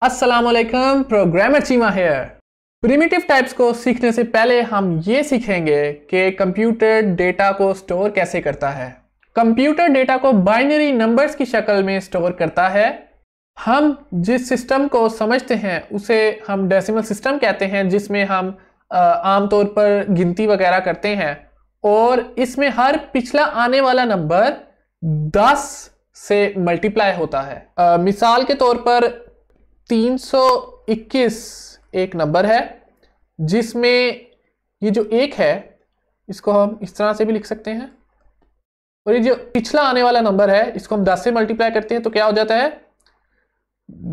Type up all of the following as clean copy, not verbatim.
अस्सलामुअलैकुम, programmer Cheema here. Primitive types को सीखने से पहले हम ये सीखेंगे कि कंप्यूटर डेटा को स्टोर कैसे करता है। कंप्यूटर डेटा को बाइनरी नंबर्स की शक्ल में स्टोर करता है। हम जिस सिस्टम को समझते हैं उसे हम डेसिमल सिस्टम कहते हैं, जिसमें हम आमतौर पर गिनती वगैरह करते हैं और इसमें हर पिछला आने वाला नंबर 10 से मल्टीप्लाई होता है। मिसाल के तौर पर 321 एक नंबर है, जिसमें ये जो एक है इसको हम इस तरह से भी लिख सकते हैं और ये जो पिछला आने वाला नंबर है इसको हम 10 से मल्टीप्लाई करते हैं तो क्या हो जाता है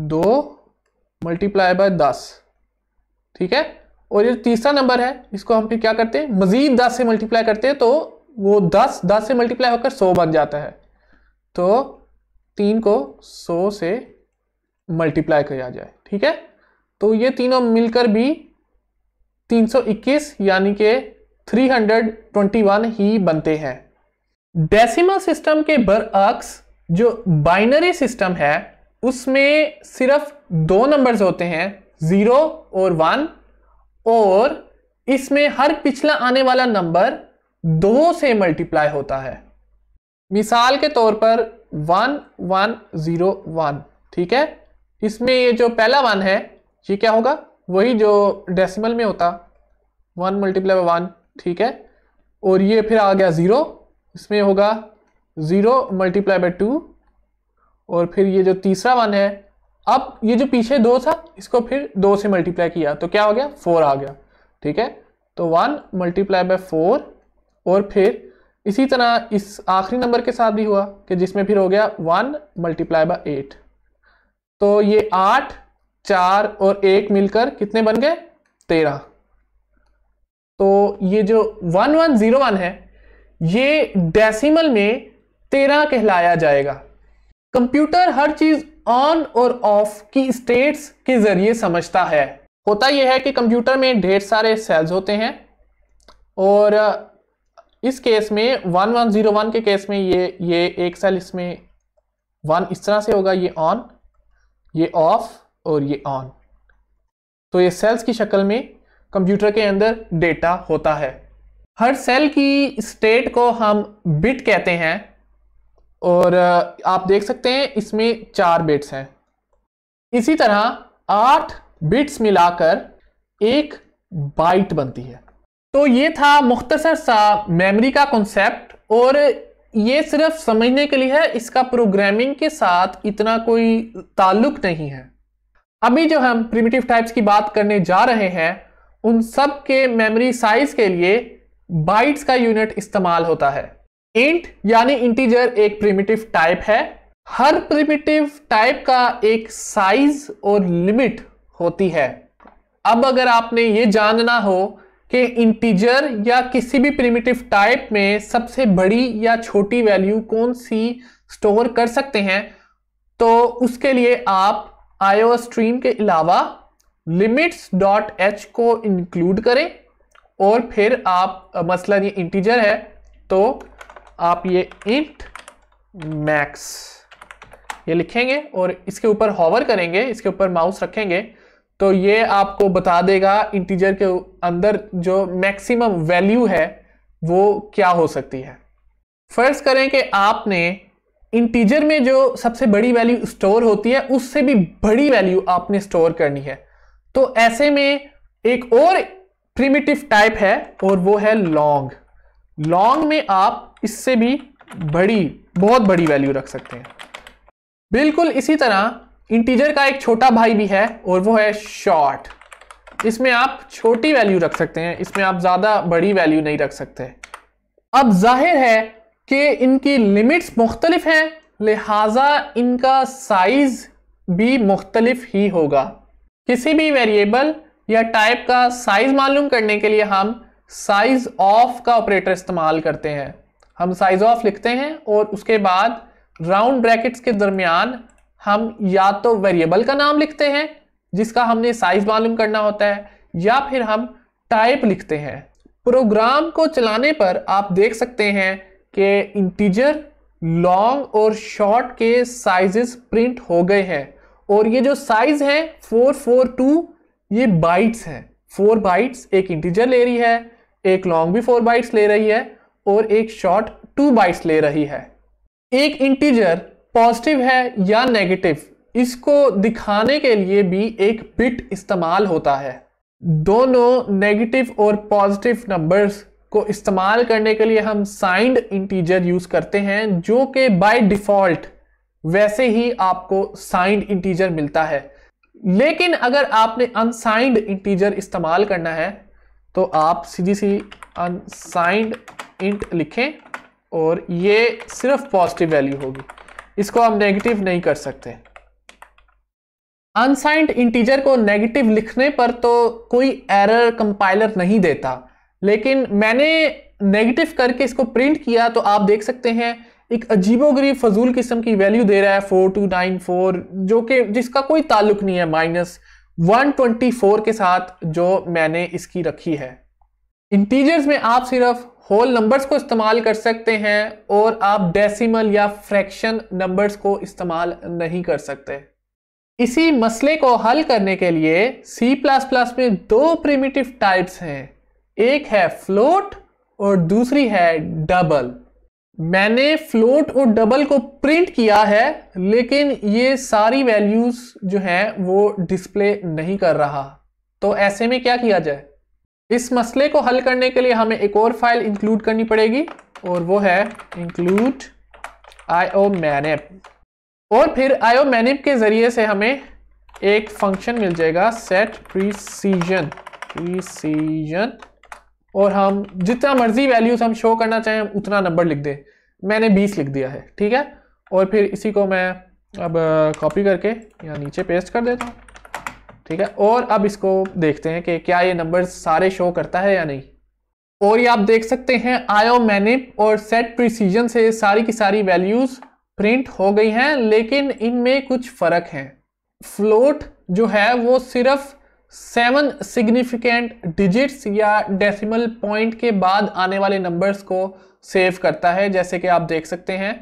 2 मल्टीप्लाई बाय 10। ठीक है, और ये तीसरा नंबर है इसको हम फिर क्या करते हैं मजीद 10 से मल्टीप्लाई करते हैं तो वो 10 से मल्टीप्लाई होकर 100 बन जाता है। तो 3 को 100 से मल्टीप्लाई किया जाए। ठीक है, तो ये तीनों मिलकर भी 321 यानी कि 321 ही बनते हैं। डेसिमल सिस्टम के बरअक्स जो बाइनरी सिस्टम है उसमें सिर्फ 2 नंबर्स होते हैं, 0 और 1, और इसमें हर पिछला आने वाला नंबर 2 से मल्टीप्लाई होता है। मिसाल के तौर पर 1101। ठीक है, इसमें ये जो पहला 1 है ये क्या होगा, वही जो डेसिमल में होता 1 मल्टीप्लाई बाय 1। ठीक है, और ये फिर आ गया 0, इसमें होगा 0 मल्टीप्लाई बाय 2, और फिर ये जो तीसरा 1 है, अब ये जो पीछे 2 था इसको फिर 2 से मल्टीप्लाई किया तो क्या हो गया 4 आ गया। ठीक है, तो 1 मल्टीप्लाई बाय 4, और फिर इसी तरह इस आखिरी नंबर के साथ भी हुआ कि जिसमें फिर हो गया 1 मल्टीप्लाई बाय 8। तो ये 8, 4 और 1 मिलकर कितने बन गए 13। तो ये जो 1101 है ये डेसिमल में 13 कहलाया जाएगा। कंप्यूटर हर चीज ऑन और ऑफ की स्टेट्स के जरिए समझता है। होता यह है कि कंप्यूटर में ढेर सारे सेल्स होते हैं और इस केस में 1101 के केस में ये एक सेल, इसमें 1 इस तरह से होगा, ये ऑन, ये ऑफ और ये ऑन। तो ये सेल्स की शक्ल में कंप्यूटर के अंदर डेटा होता है। हर सेल की स्टेट को हम बिट कहते हैं और आप देख सकते हैं इसमें 4 बिट्स हैं। इसी तरह 8 बिट्स मिलाकर एक बाइट बनती है। तो ये था मुख्तसर सा मेमोरी का कॉन्सेप्ट, और ये सिर्फ समझने के लिए है, इसका प्रोग्रामिंग के साथ इतना कोई ताल्लुक नहीं है। अभी जो हम प्रिमिटिव टाइप्स की बात करने जा रहे हैं उन सब के मेमोरी साइज के लिए बाइट्स का यूनिट इस्तेमाल होता है। इंट यानी इंटीजर एक प्रिमिटिव टाइप है। हर प्रिमिटिव टाइप का एक साइज और लिमिट होती है। अब अगर आपने ये जानना हो कि इंटीजर या किसी भी प्रिमिटिव टाइप में सबसे बड़ी या छोटी वैल्यू कौन सी स्टोर कर सकते हैं, तो उसके लिए आप IOStream के अलावा limits.h को इंक्लूड करें, और फिर आप मसलन ये इंटीजर है तो आप ये int max ये लिखेंगे और इसके ऊपर हॉवर करेंगे, इसके ऊपर माउस रखेंगे तो ये आपको बता देगा इंटीजर के अंदर जो मैक्सिमम वैल्यू है वो क्या हो सकती है। फर्ज करें कि आपने इंटीजर में जो सबसे बड़ी वैल्यू स्टोर होती है उससे भी बड़ी वैल्यू आपने स्टोर करनी है, तो ऐसे में एक और प्रिमिटिव टाइप है और वो है लॉन्ग। लॉन्ग में आप इससे भी बहुत बड़ी वैल्यू रख सकते हैं। बिल्कुल इसी तरह इंटीजर का एक छोटा भाई भी है और वो है शॉर्ट। इसमें आप छोटी वैल्यू रख सकते हैं, इसमें आप ज्यादा बड़ी वैल्यू नहीं रख सकते। अब जाहिर है कि इनकी लिमिट्स मुख्तलिफ हैं, लिहाजा इनका साइज भी मुख्तलिफ ही होगा। किसी भी वेरिएबल या टाइप का साइज मालूम करने के लिए हम साइज ऑफ का ऑपरेटर इस्तेमाल करते हैं। हम साइज ऑफ लिखते हैं और उसके बाद राउंड ब्रैकेट्स के दरमियान हम या तो वेरिएबल का नाम लिखते हैं जिसका हमने साइज मालूम करना होता है, या फिर हम टाइप लिखते हैं। प्रोग्राम को चलाने पर आप देख सकते हैं कि इंटीजर, लॉन्ग और शॉर्ट के साइजेस प्रिंट हो गए हैं और ये जो साइज है 442 ये बाइट्स है। 4 बाइट्स एक इंटीजर ले रही है, एक लॉन्ग भी 4 बाइट्स ले रही है और एक शॉर्ट 2 बाइट्स ले रही है। एक इंटीजर पॉजिटिव है या नेगेटिव, इसको दिखाने के लिए भी एक बिट इस्तेमाल होता है। दोनों नेगेटिव और पॉजिटिव नंबर्स को इस्तेमाल करने के लिए हम साइंड इंटीजर यूज करते हैं, जो कि बाय डिफॉल्ट वैसे ही आपको साइंड इंटीजर मिलता है। लेकिन अगर आपने अनसाइंड इंटीजर इस्तेमाल करना है तो आप सीधी सी अनसाइंड इंट लिखें और ये सिर्फ पॉजिटिव वैल्यू होगी, इसको हम नेगेटिव नहीं कर सकते। अनसाइंड इंटीजर को नेगेटिव लिखने पर तो कोई एरर कंपाइलर नहीं देता, लेकिन मैंने नेगेटिव करके इसको प्रिंट किया तो आप देख सकते हैं एक अजीबोगरीब फजूल किस्म की वैल्यू दे रहा है 4294, जो कि जिसका कोई ताल्लुक नहीं है -124 के साथ जो मैंने इसकी रखी है। इंटीजर्स में आप सिर्फ होल नंबर्स को इस्तेमाल कर सकते हैं और आप डेसिमल या फ्रैक्शन नंबर्स को इस्तेमाल नहीं कर सकते। इसी मसले को हल करने के लिए C++ में 2 प्रिमिटिव टाइप्स हैं, एक है फ्लोट और दूसरी है डबल। मैंने फ्लोट और डबल को प्रिंट किया है, लेकिन ये सारी वैल्यूज जो हैं वो डिस्प्ले नहीं कर रहा। तो ऐसे में क्या किया जाए? इस मसले को हल करने के लिए हमें एक और फाइल इंक्लूड करनी पड़ेगी और वो है include iomanip। और फिर iomanip के जरिए से हमें एक फंक्शन मिल जाएगा set precision, और हम जितना मर्जी वैल्यूज हम शो करना चाहें उतना नंबर लिख दे। मैंने 20 लिख दिया है, ठीक है। और फिर इसी को मैं अब कॉपी करके यहाँ नीचे पेस्ट कर देता हूँ, ठीक है। और अब इसको देखते हैं कि क्या ये नंबर्स सारे शो करता है या नहीं। और ये आप देख सकते हैं iomanip और set precision से सारी की सारी वैल्यूज प्रिंट हो गई हैं, लेकिन इनमें कुछ फर्क है। फ्लोट जो है वो सिर्फ 7 सिग्निफिकेंट डिजिट्स या डेसिमल पॉइंट के बाद आने वाले नंबर्स को सेव करता है, जैसे कि आप देख सकते हैं।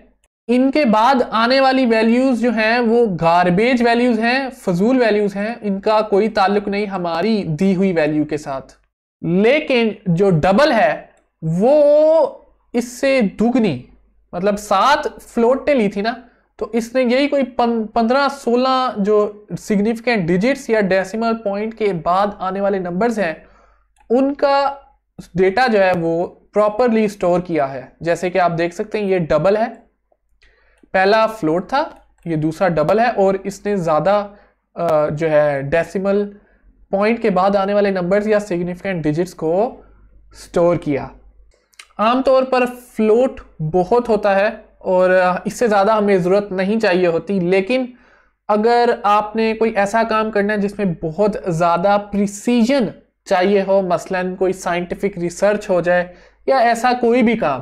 इनके बाद आने वाली वैल्यूज जो हैं वो गार्बेज वैल्यूज हैं, फजूल वैल्यूज हैं, इनका कोई ताल्लुक नहीं हमारी दी हुई वैल्यू के साथ। लेकिन जो डबल है वो इससे दुगनी, मतलब 7 फ्लोट ने ली थी ना, तो इसने यही कोई 15-16 जो सिग्निफिकेंट डिजिट्स या डेसिमल पॉइंट के बाद आने वाले नंबर्स हैं उनका डेटा जो है वो प्रॉपरली स्टोर किया है। जैसे कि आप देख सकते हैं ये डबल है, पहला फ्लोट था, ये दूसरा डबल है, और इसने ज़्यादा जो है डेसिमल पॉइंट के बाद आने वाले नंबर्स या सिग्निफिकेंट डिजिट्स को स्टोर किया। आमतौर पर फ्लोट बहुत होता है और इससे ज़्यादा हमें ज़रूरत नहीं चाहिए होती, लेकिन अगर आपने कोई ऐसा काम करना है जिसमें बहुत ज़्यादा प्रिसीजन चाहिए हो, मसलन कोई साइंटिफिक रिसर्च हो जाए या ऐसा कोई भी काम,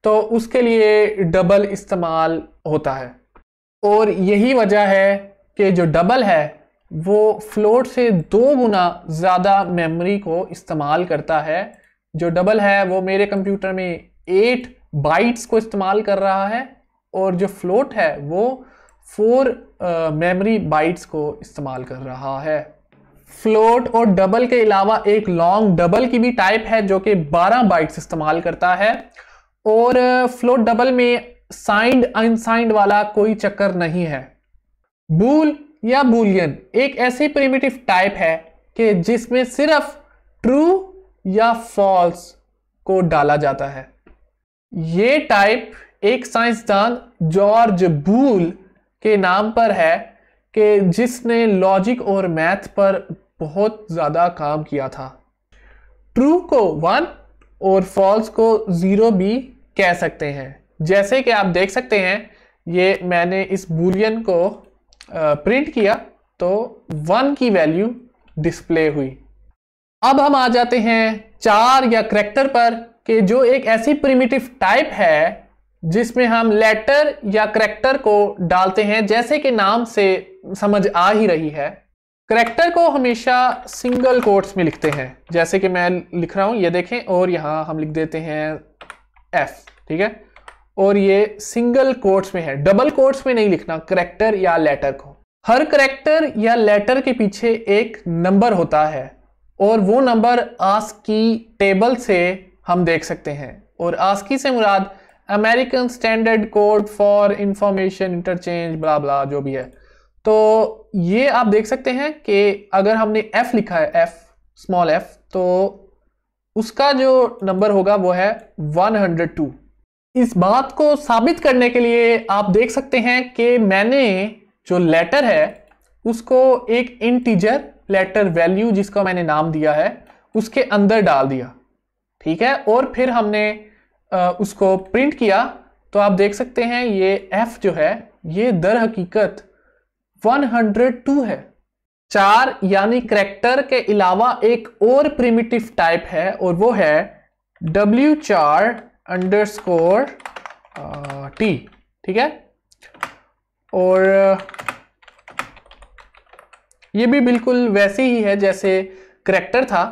तो उसके लिए डबल इस्तेमाल होता है। और यही वजह है कि जो डबल है वो फ्लोट से 2 गुना ज़्यादा मेमोरी को इस्तेमाल करता है। जो डबल है वो मेरे कंप्यूटर में 8 बाइट्स को इस्तेमाल कर रहा है और जो फ्लोट है वो 4 मेमोरी बाइट्स को इस्तेमाल कर रहा है। फ्लोट और डबल के अलावा एक लॉन्ग डबल की भी टाइप है जो कि 12 बाइट्स इस्तेमाल करता है। और फ्लोट डबल में साइंड अनसाइंड वाला कोई चक्कर नहीं है। बूल या बूलियन एक ऐसी प्रिमिटिव टाइप है कि जिसमें सिर्फ ट्रू या फॉल्स को डाला जाता है। ये टाइप एक साइंसदान जॉर्ज बूल के नाम पर है कि जिसने लॉजिक और मैथ पर बहुत ज़्यादा काम किया था। ट्रू को 1 और फॉल्स को 0 भी कह सकते हैं। जैसे कि आप देख सकते हैं ये मैंने इस बूलियन को प्रिंट किया तो 1 की वैल्यू डिस्प्ले हुई। अब हम आ जाते हैं 4 या करैक्टर पर कि जो एक ऐसी प्रिमिटिव टाइप है जिसमें हम लेटर या करैक्टर को डालते हैं। जैसे कि नाम से समझ आ ही रही है, करैक्टर को हमेशा सिंगल कोट्स में लिखते हैं, जैसे कि मैं लिख रहा हूं, ये देखें, और यहां हम लिख देते हैं F, ठीक है। और ये सिंगल कोट्स में है, डबल कोट्स में नहीं लिखना करैक्टर या लेटर को। हर करेक्टर या लेटर के पीछे एक नंबर होता है और वो नंबर आस्की टेबल से हम देख सकते हैं। और आस्की से मुराद American standard code for information interchange ब्ला ब्ला जो भी है। तो ये आप देख सकते हैं कि अगर हमने F लिखा है, F स्मॉल f, तो उसका जो नंबर होगा वो है 102। इस बात को साबित करने के लिए आप देख सकते हैं कि मैंने जो लेटर है उसको एक इंटीजर लेटर वैल्यू जिसका मैंने नाम दिया है उसके अंदर डाल दिया, ठीक है। और फिर हमने उसको प्रिंट किया तो आप देख सकते हैं ये F जो है ये दर हकीकत 102 है। 4 यानी करेक्टर के अलावा एक और प्रिमिटिव टाइप है और वो है W4 अंडरस्कोर T, ठीक है। और ये भी बिल्कुल वैसे ही है जैसे करेक्टर था,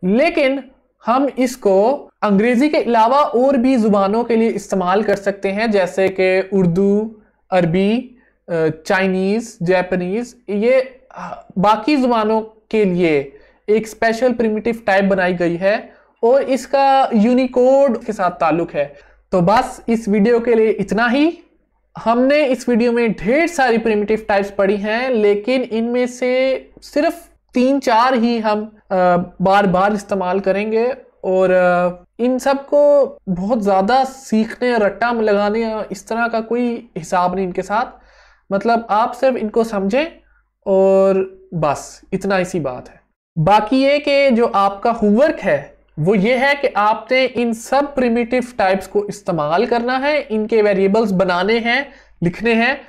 लेकिन हम इसको अंग्रेजी के अलावा और भी जुबानों के लिए इस्तेमाल कर सकते हैं, जैसे कि उर्दू, अरबी, चाइनीज, जापानीज, ये बाकी जुबानों के लिए एक स्पेशल प्रिमिटिव टाइप बनाई गई है और इसका यूनिकोड के साथ ताल्लुक है। तो बस इस वीडियो के लिए इतना ही। हमने इस वीडियो में ढेर सारी प्रिमिटिव टाइप्स पढ़ी हैं, लेकिन इनमें से सिर्फ 3-4 ही हम बार बार इस्तेमाल करेंगे और इन सब को बहुत ज़्यादा सीखने, रट्टा लगाने या इस तरह का कोई हिसाब नहीं इनके साथ। मतलब आप सिर्फ इनको समझें और बस इतना ही सी बात है। बाकी ये कि जो आपका होमवर्क है वो ये है कि आपने इन सब प्रिमिटिव टाइप्स को इस्तेमाल करना है, इनके वेरिएबल्स बनाने हैं, लिखने हैं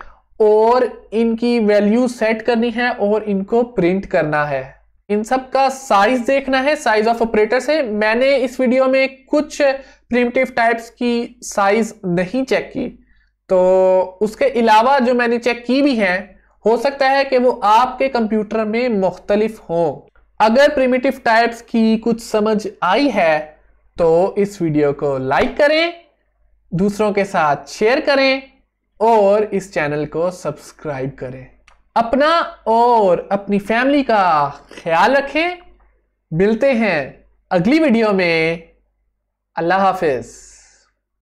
और इनकी वैल्यू सेट करनी है और इनको प्रिंट करना है। इन सब का साइज देखना है साइज ऑफ ऑपरेटर से। मैंने इस वीडियो में कुछ प्रिमिटिव टाइप्स की साइज नहीं चेक की, तो उसके अलावा जो मैंने चेक की भी है हो सकता है कि वो आपके कंप्यूटर में मुख्तलिफ हो। अगर प्रिमिटिव टाइप्स की कुछ समझ आई है तो इस वीडियो को लाइक करें, दूसरों के साथ शेयर करें और इस चैनल को सब्सक्राइब करें। अपना और अपनी फैमिली का ख्याल रखें। मिलते हैं अगली वीडियो में। अल्लाह हाफिज।